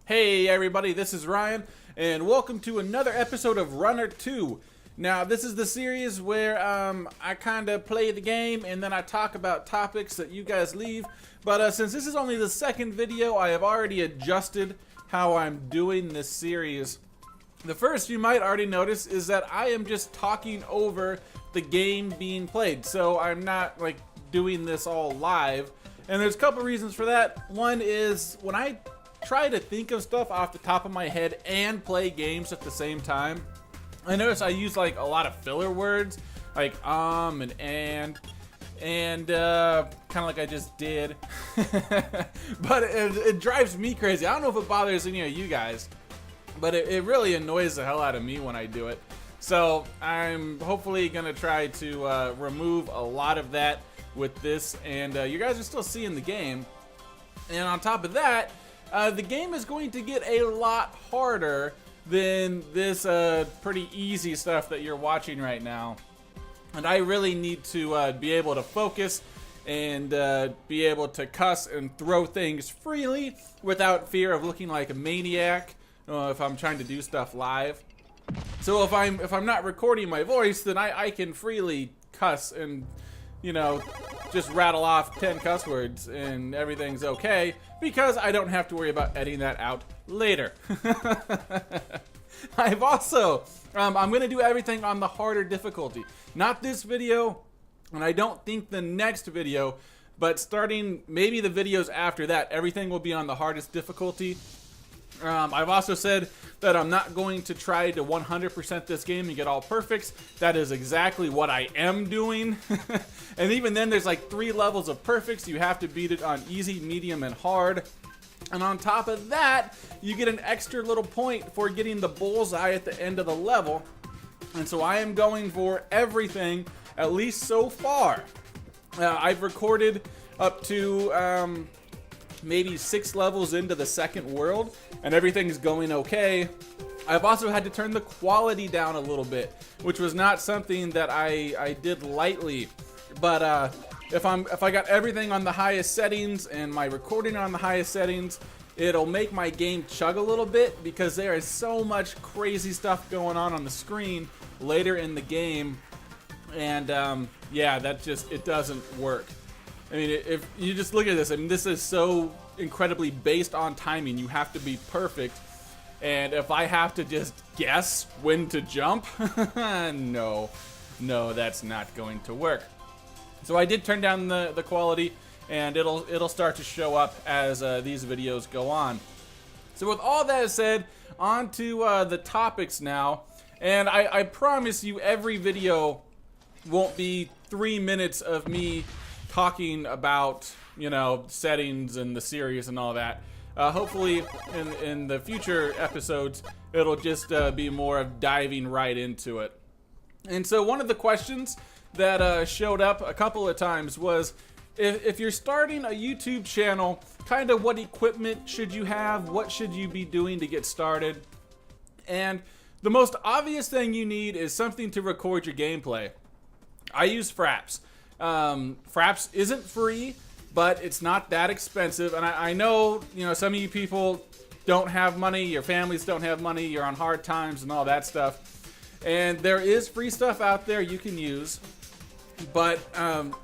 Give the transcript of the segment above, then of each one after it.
Hey everybody, this is Ryan, and welcome to another episode of Runner 2. Now, this is the series where I kind of play the game and then I talk about topics that you guys leave. But since this is only the second video, I have already adjusted how I'm doing this series. The first, you might already notice, is that I am just talking over the game being played. So I'm not like doing this all live. And there's a couple reasons for that. One is when I try to think of stuff off the top of my head and play games at the same time, I notice I use like a lot of filler words like and kind of like I just did. But it drives me crazy. I don't know if it bothers any of you guys, but it really annoys the hell out of me when I do it. So I'm hopefully gonna try to remove a lot of that with this, and you guys are still seeing the game. And on top of that, the game is going to get a lot harder than this pretty easy stuff that you're watching right now. And I really need to be able to focus and be able to cuss and throw things freely without fear of looking like a maniac if I'm trying to do stuff live. So if I'm not recording my voice, then I can freely cuss and, you know, just rattle off 10 cuss words and everything's okay because I don't have to worry about editing that out later. I've also, I'm going to do everything on the harder difficulty. Not this video, and I don't think the next video, but starting maybe the videos after that, everything will be on the hardest difficulty. I've also said that I'm not going to try to 100% this game and get all perfects. That is exactly what I am doing. And even then, there's like 3 levels of perfects. You have to beat it on easy, medium, and hard. And on top of that, you get an extra little point for getting the bullseye at the end of the level. And so I am going for everything, at least so far. I've recorded up to maybe 6 levels into the second world, and everything's going okay. I've also had to turn the quality down a little bit, which was not something that I did lightly. But if I got everything on the highest settings and my recording on the highest settings, it'll make my game chug a little bit because there is so much crazy stuff going on the screen later in the game. And yeah, that just, it doesn't work. I mean, if you just look at this, I mean, this is so incredibly based on timing. You have to be perfect. And if I have to just guess when to jump, no, that's not going to work. So I did turn down the quality, and it'll start to show up as these videos go on. So with all that said, on to the topics now. And I promise you every video won't be 3 minutes of me talking about, you know, settings and the series and all that. Hopefully in the future episodes, it'll just be more of diving right into it. And so one of the questions that showed up a couple of times was, if you're starting a YouTube channel, kind of what equipment should you have? What should you be doing to get started? And the most obvious thing you need is something to record your gameplay. I use Fraps. Fraps isn't free, but it's not that expensive. And I know, you know, some of you people don't have money, your families don't have money, you're on hard times and all that stuff. And there is free stuff out there you can use. But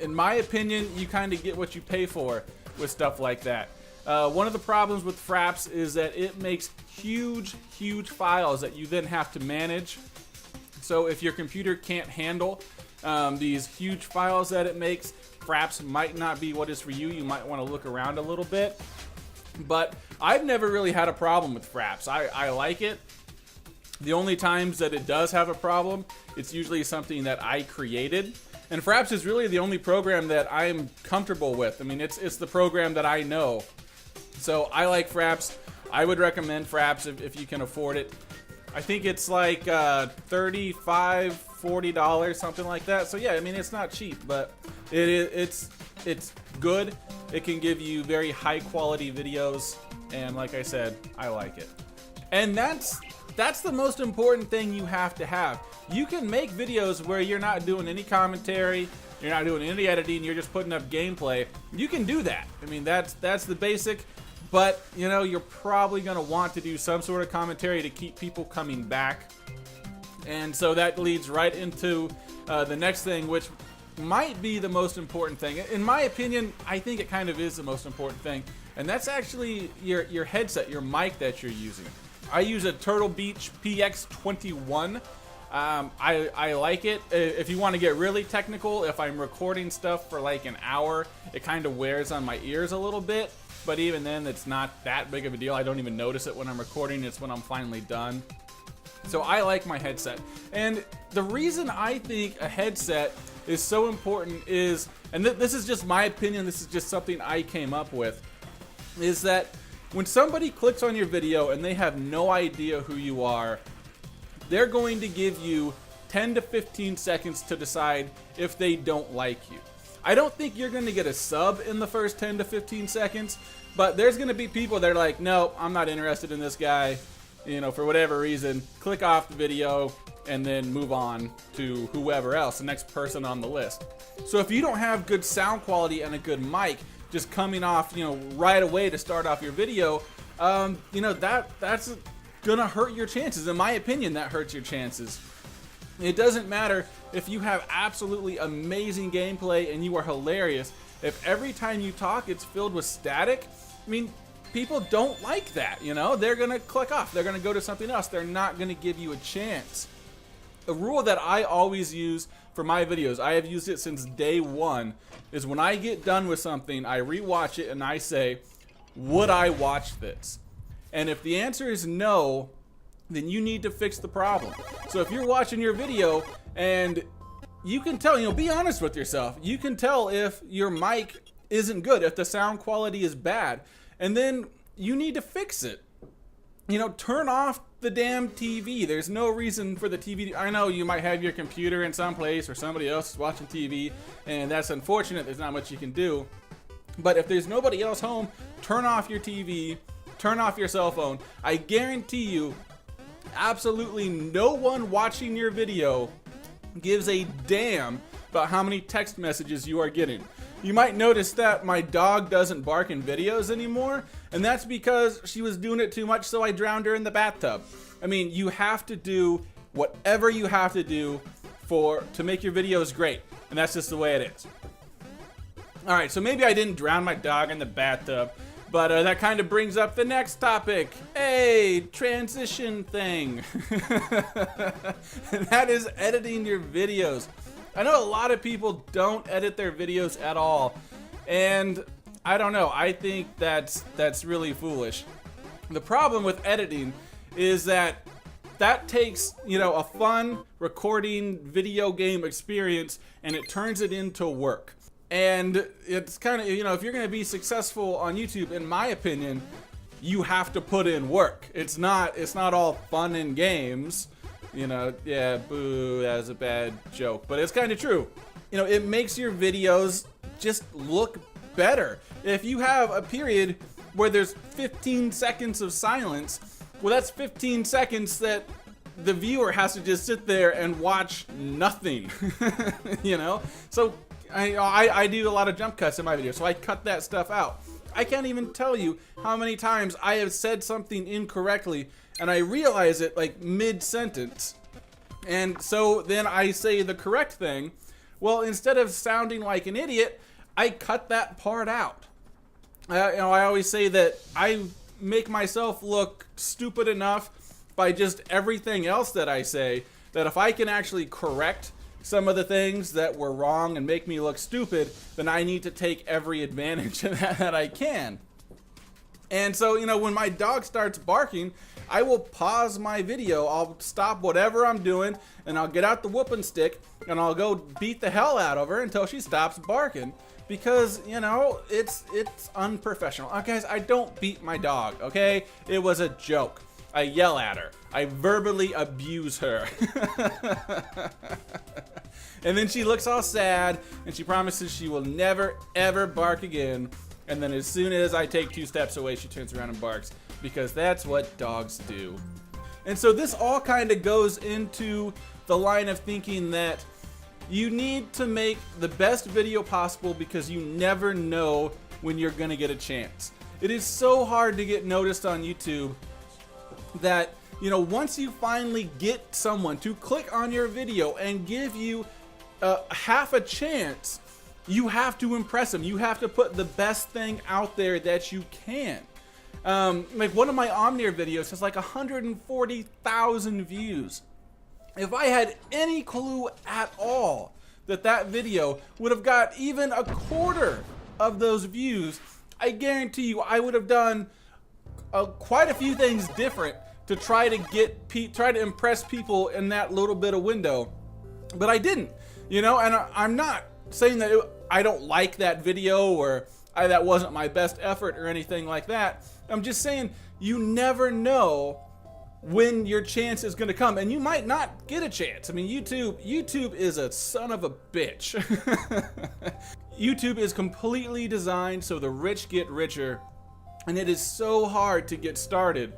in my opinion, you kind of get what you pay for with stuff like that. One of the problems with Fraps is that it makes huge files that you then have to manage. So if your computer can't handle these huge files that it makes, Fraps might not be what is for you. You might want to look around a little bit. But I've never really had a problem with Fraps. I like it. The only times that it does have a problem, it's usually something that I created. And Fraps is really the only program that I'm comfortable with. I mean, it's the program that I know. So I like Fraps. I would recommend Fraps if you can afford it. I think it's like $35, $40, something like that. So yeah, I mean, it's not cheap, but it's good. It can give you very high quality videos, and like I said, I like it. And that's the most important thing you have to have. You can make videos where you're not doing any commentary, you're not doing any editing, you're just putting up gameplay. You can do that. I mean, that's the basic. but you know, you're probably going to want to do some sort of commentary to keep people coming back. And so that leads right into the next thing, which might be the most important thing. In my opinion, I think it kind of is the most important thing, and that's actually your headset, your mic that you're using. I use a Turtle Beach PX21. I like it. If you want to get really technical, if I'm recording stuff for like an hour, it kind of wears on my ears a little bit. But even then, it's not that big of a deal. I don't even notice it when I'm recording. It's when I'm finally done. So I like my headset. And the reason I think a headset is so important is, and this is just my opinion, this is just something I came up with, is that when somebody clicks on your video and they have no idea who you are, they're going to give you 10 to 15 seconds to decide if they don't like you. I don't think you're going to get a sub in the first 10 to 15 seconds, but there's going to be people that are like, no, I'm not interested in this guy, you know, for whatever reason. Click off the video and then move on to whoever else, the next person on the list. So if you don't have good sound quality and a good mic just coming off, you know, right away to start off your video, you know, that's gonna hurt your chances. In my opinion, that hurts your chances. It doesn't matter if you have absolutely amazing gameplay and you are hilarious. If every time you talk it's filled with static, I mean, people don't like that, you know? They're gonna click off. They're gonna go to something else. They're not gonna give you a chance. A rule that I always use for my videos, I have used it since day one, is when I get done with something, I rewatch it and I say, would I watch this? And if the answer is no, then you need to fix the problem. So if you're watching your video and you can tell, you know, be honest with yourself. You can tell if your mic isn't good, if the sound quality is bad, and then you need to fix it. You know, turn off the damn TV. There's no reason for the TV. I know you might have your computer in some place or somebody else is watching TV, and that's unfortunate. There's not much you can do. But if there's nobody else home, turn off your TV, turn off your cell phone. I guarantee you, absolutely no one watching your video gives a damn about how many text messages you are getting. You might notice that my dog doesn't bark in videos anymore, and that's because she was doing it too much, so I drowned her in the bathtub. I mean, you have to do whatever you have to do to make your videos great, and that's just the way it is. Alright, so maybe I didn't drown my dog in the bathtub, but that kind of brings up the next topic. Hey, transition thing. And that is editing your videos. I know a lot of people don't edit their videos at all, and I don't know, I think that's really foolish. The problem with editing is that takes, you know, a fun recording video game experience and it turns it into work. And it's kind of, you know, if you're going to be successful on YouTube, in my opinion, you have to put in work. It's not all fun and games. You know, yeah, boo, that was a bad joke, but it's kind of true. You know, it makes your videos just look better. If you have a period where there's 15 seconds of silence, well, that's 15 seconds that the viewer has to just sit there and watch nothing, you know? So I do a lot of jump cuts in my videos, so I cut that stuff out. I can't even tell you how many times I have said something incorrectly and I realize it like mid-sentence, and so then I say the correct thing. Well, instead of sounding like an idiot, I cut that part out. You know, I always say that I make myself look stupid enough by just everything else that I say, that if I can actually correct some of the things that were wrong and make me look stupid, then I need to take every advantage that I can. And so, you know, when my dog starts barking, I will pause my video. I'll stop whatever I'm doing and I'll get out the whooping stick and I'll go beat the hell out of her until she stops barking, because, you know, it's unprofessional. Guys, I don't beat my dog, okay? It was a joke. I yell at her. I verbally abuse her. And then she looks all sad and she promises she will never ever bark again. And then as soon as I take 2 steps away, she turns around and barks, because that's what dogs do. And so this all kind of goes into the line of thinking that you need to make the best video possible because you never know when you're gonna get a chance. It is so hard to get noticed on YouTube that, you know, once you finally get someone to click on your video and give you half a chance, you have to impress them. You have to put the best thing out there that you can. Like one of my Omnier videos has like 140,000 views. If I had any clue at all that that video would have got even a quarter of those views, I guarantee you I would have done quite a few things different to try to impress people in that little bit of window. But I didn't, you know, and I'm not saying that I don't like that video or that wasn't my best effort or anything like that. I'm just saying you never know when your chance is going to come, and you might not get a chance. I mean, YouTube is a son of a bitch. YouTube is completely designed so the rich get richer, and it is so hard to get started.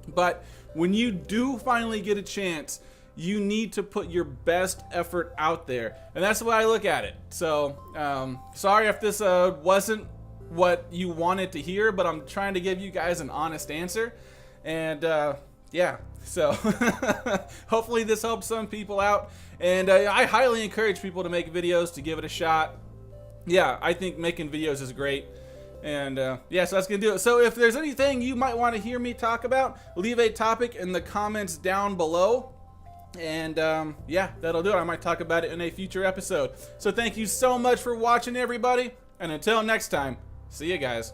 But when you do finally get a chance, you need to put your best effort out there, and that's the way I look at it. So sorry if this wasn't what you wanted to hear, but I'm trying to give you guys an honest answer. And yeah, so hopefully this helps some people out, and I highly encourage people to make videos, to give it a shot. Yeah, I think making videos is great. And yeah, so that's gonna do it. So if there's anything you might want to hear me talk about, leave a topic in the comments down below, and yeah, that'll do it. I might talk about it in a future episode. So thank you so much for watching, everybody, and until next time, see you guys.